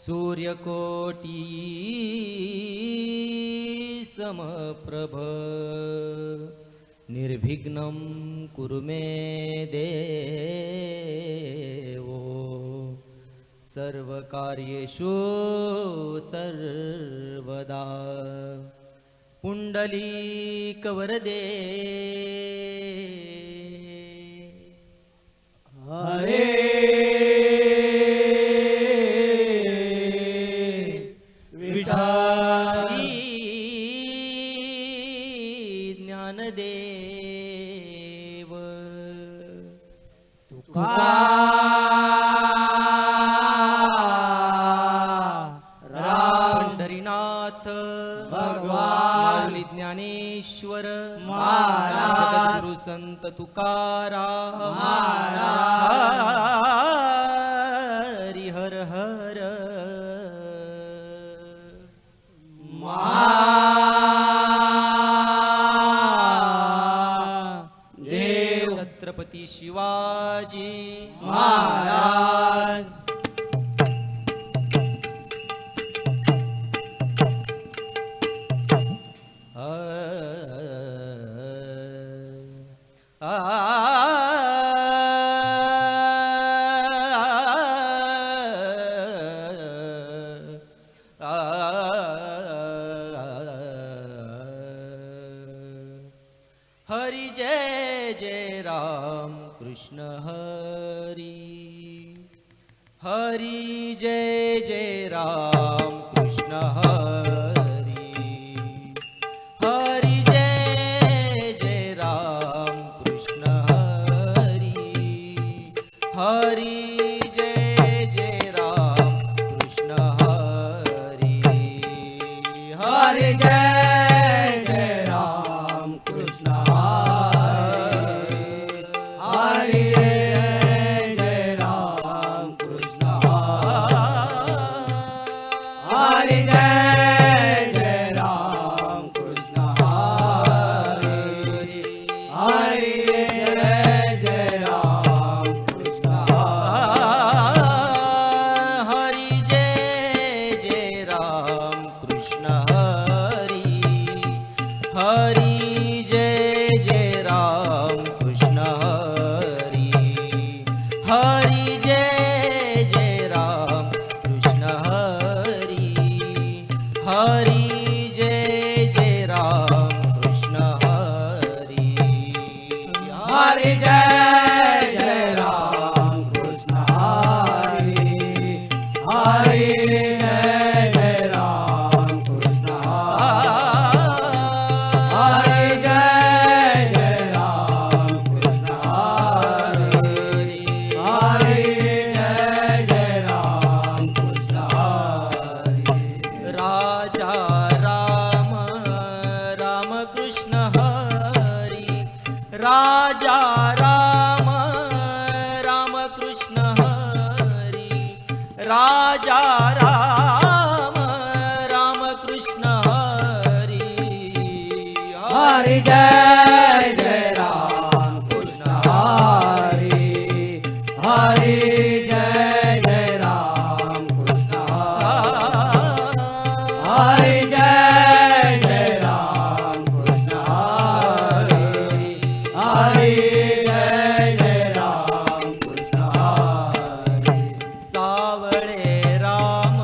सूर्यकोटी समप्रभ निर्विघ्नं कुरु मे देवो सर्वकार्येषु सर्वदा पुंडलीकवरदे हरे विठ्ठल ज्ञानदेव पंढरीनाथ भगवान ज्ञानेश्वर महाराज जगद्गुरु संत तुकाराम हरि हर हर देव छत्रपती शिवाजी महाराज हरि जय जय राम कृष्ण हरि हरि जय जय राम कृष्ण हरि हरि जय जय राम कृष्ण हरि हरि जय जय राम कृष्ण हरि हरि जय जय राम कृष्ण हरे हरे जय राम कृष्ण हरे जय राम कृष्ण हरे हरे जय राम कृष्ण हरि जय जय राम कृष्ण हरि हरि जय जय राम कृष्ण हरि हरि जय जय राम कृष्ण हरि हरि जय जय राम कृष्ण हरि हरे जय जय राम कृष्ण हरे हरे जय जय राम कृष्ण हरे जय जय राम कृष्ण हरे हरे जय जय राम कृष्ण हरे राजा राम राम कृष्ण हरि राजा राम राम कृष्ण हरि राजा राम राम कृष्ण हरि हरे जय जय राम कृष्ण हरे हरे जय जय राम कृष्ण हरे जय जय राम कृष्ण हरे हरे जय जय राम कृष्ण हरे सावळे राम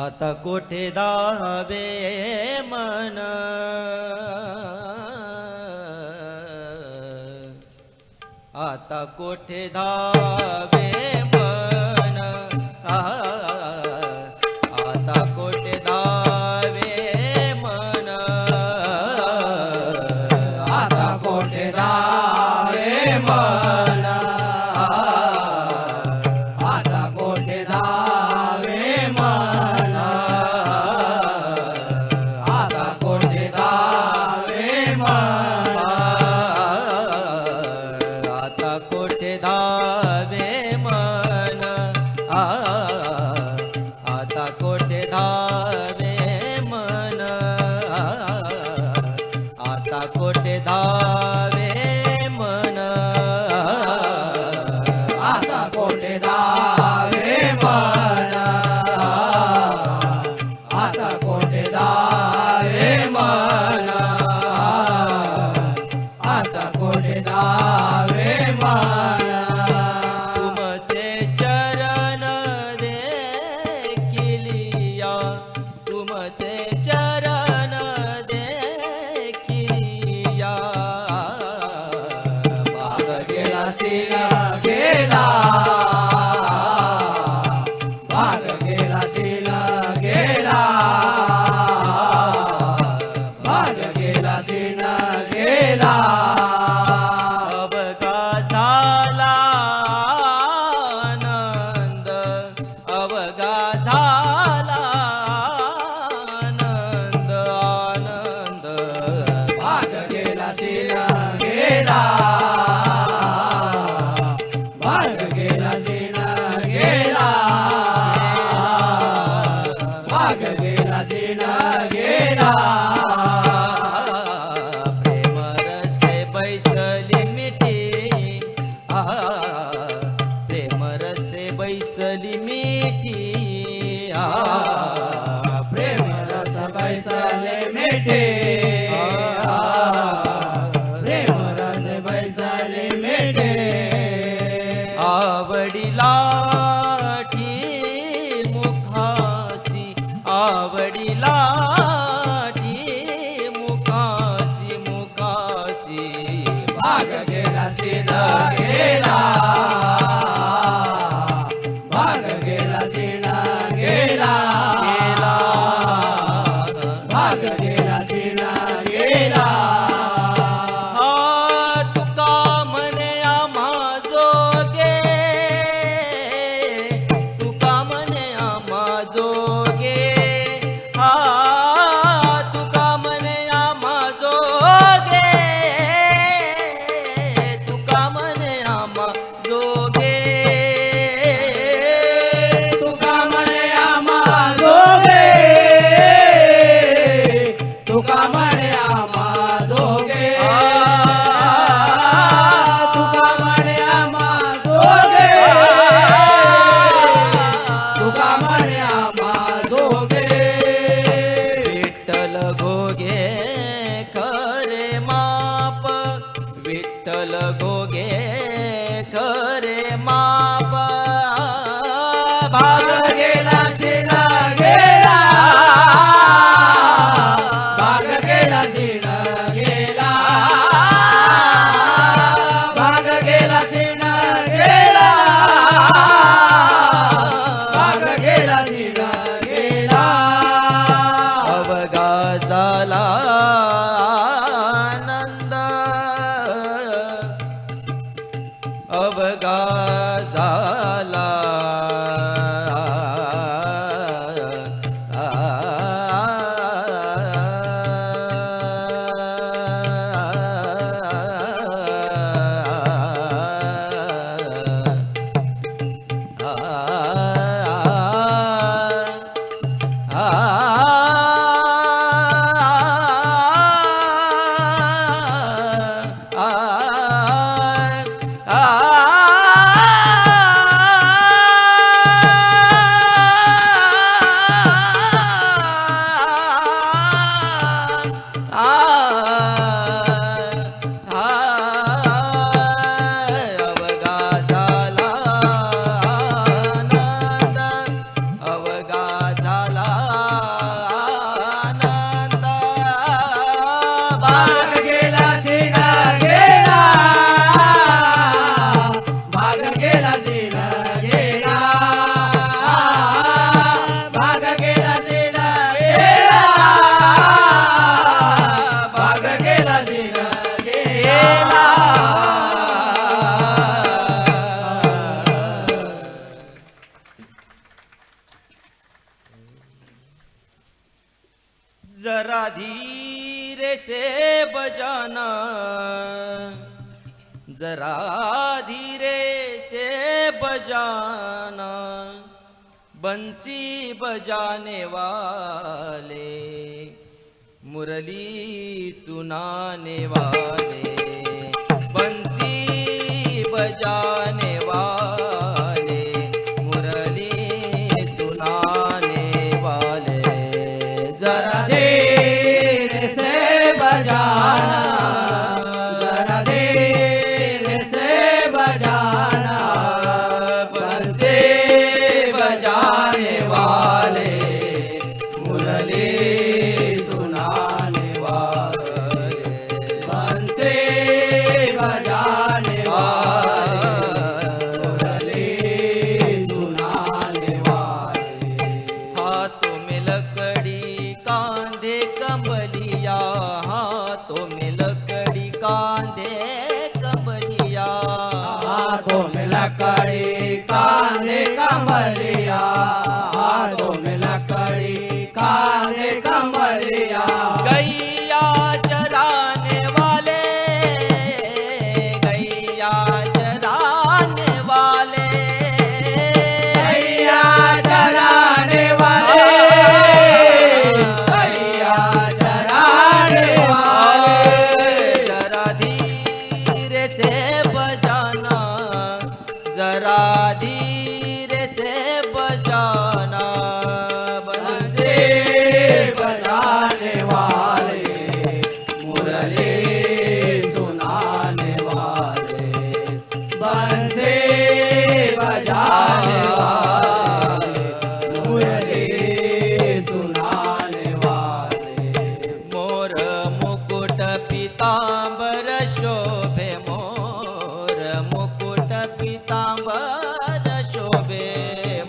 आता कोठे दावे मन आता कोठे धावे मन आता कोठे धावे मन आता कोठे धावे मन आता कोठे धावे मन आता कोठे धावे मन आता कोठे धावे मन आता कोठे धावे मन आता कोठे धावे मन आता कोठे धावे मन आता कोठे धावे मन आता कोठे धावे मन तुमचे चरण देखिलिया तुमचे चरण देखिलिया भाग गेला सिंह गेला भाग गेला सिंह गेला भाग गेला सिंह गेला अवघा झाला आनंद अवघा झाला आनंद आनंद भाग गेला सिंह गेला भाग गेला सिंह गेला भाग गेला सिंह गेला प्रेम रसे बैसली मिठी प्रेम रसे बैसली मिठी प्रेम रस बैसले मिठे प्रेम रस बैसले मिठे आवडिला मुखासी आवडिला मुखासी मुखासी भाग गेला सिंह गेला भाग गेला सिंह जरा धीरे से बजाना, जरा धीरे से बजाना, बंसी बजाने वाले, मुरली सुनाने वाले, बंसी बजाने वाले, मुरली सुनाने वाले, जरा धीरे से बजाना, जरा धीरे से बजाना, बंसी बजाने वाले, मुरली सुनाने वाले, बंसी बजाने वाले, मुरली सुनाने वाले। हाथों में लकड़ी कांधे कमलिया, हाथों में लकड़ी कांधे कमलिया, हाथों में लकड़ी कांधे कमलिया, हाथों में लकड़ी कांधे कमलिया, गैया चराने वाले, गैया चराने वाले, गैया चराने वाले, गैया चराने वाले, जरा धीरे से बजाना, जरा धीरे से बजाना, बंसी बजाने वाले, मुरली सुनाने वाले, बंसी बजाने वाले, मुरली सुनाने वाले। मोर मुकुट पीतांबर शोभे, मोर मुकुट पीतांबर शोभे,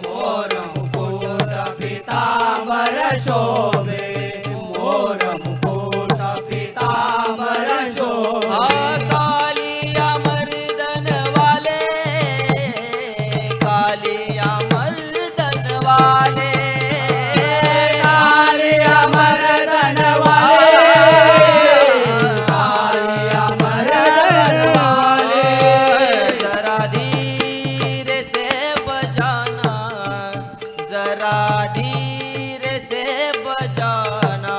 मोर मुकुट पीतांबर शोभे, मोर मुकुट पीतांबर शोभे, कालिया मर्दन वाले, कालिया मर्दन वाले, कालिया मर्दन वाले, कालिया मर्दन वाले, जरा धीरे से बजाना, जरा धीरे से बजाना,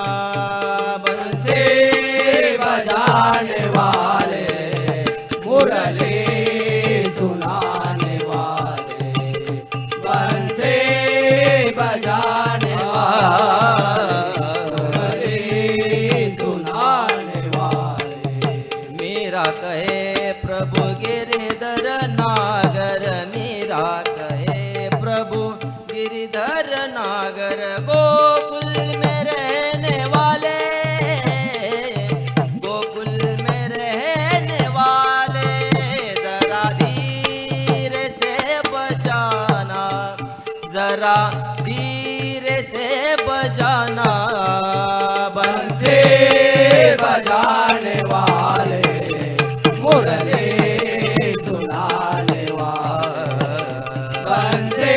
बंसी बजाने वाले, मुरली सुनाने वाले, बंसी बजाने वाले, मुरली सुनाने वाले। मेरा कहे प्रभु गिरधर नागर, मेरा कहे प्रभु गिरधर नागर, गोकुल में रहने वाले, गोकुल में रहने वाले, जरा धीरे से बजाना, जरा धीरे से बजाना, बंसी बजाने वाले, मुरली सुनाने वाले, बंसी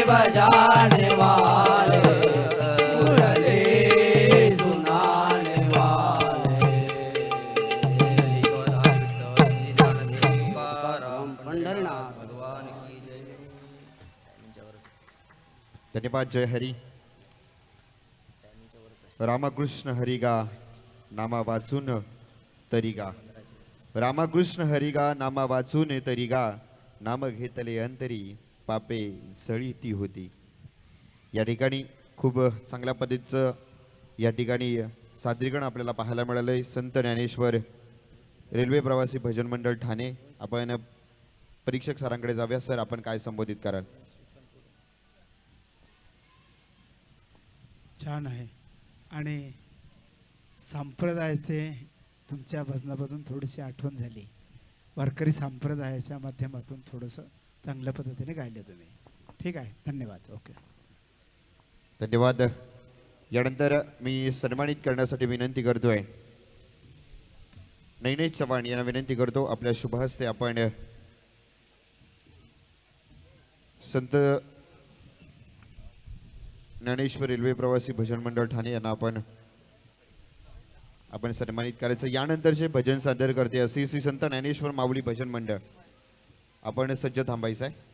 बजाने वाले, मुरली सुनाने वाले। पंढरनाथ भगवान की जय। धन्यवाद. जय हरी. रामकृष्ण हरिगा नामा वाचून तरिगा, रामकृष्ण हरिगा नामा वाचून तरिगा, नाम घेतले अंतरी पापे सळी ती होती. या ठिकाणी खूप चांगल्या पद्धतीचं या ठिकाणी सादरीकरण आपल्याला पाहायला मिळालंय. संत ज्ञानेश्वर रेल्वे प्रवासी भजन मंडळ ठाणे. आपण परीक्षक सरांकडे जाऊया. सर, आपण काय संबोधित कराल? छान आहे. आणि संप्रदायाचे तुमच्या भजनामधून थोडीशी आठवण झाली. वारकरी संप्रदायाच्या माध्यमातून थोडंसं चांगल्या पद्धतीने गायले तुम्ही. ठीक आहे, धन्यवाद. ओके, धन्यवाद. यानंतर मी सन्मानित करण्यासाठी विनंती करतोय नैनेश चव्हाण यांना विनंती करतो. आपल्या शुभ हस्ते आपण संत ज्ञानेश्वर रेल्वे प्रवासी भजन मंडळ ठाणे यांना आपण आपण सन्मानित करायचं. यानंतरचे भजन सादर करते श्री संत ज्ञानेश्वर माऊली भजन मंडळ. आपण सज्ज थांबायचं आहे.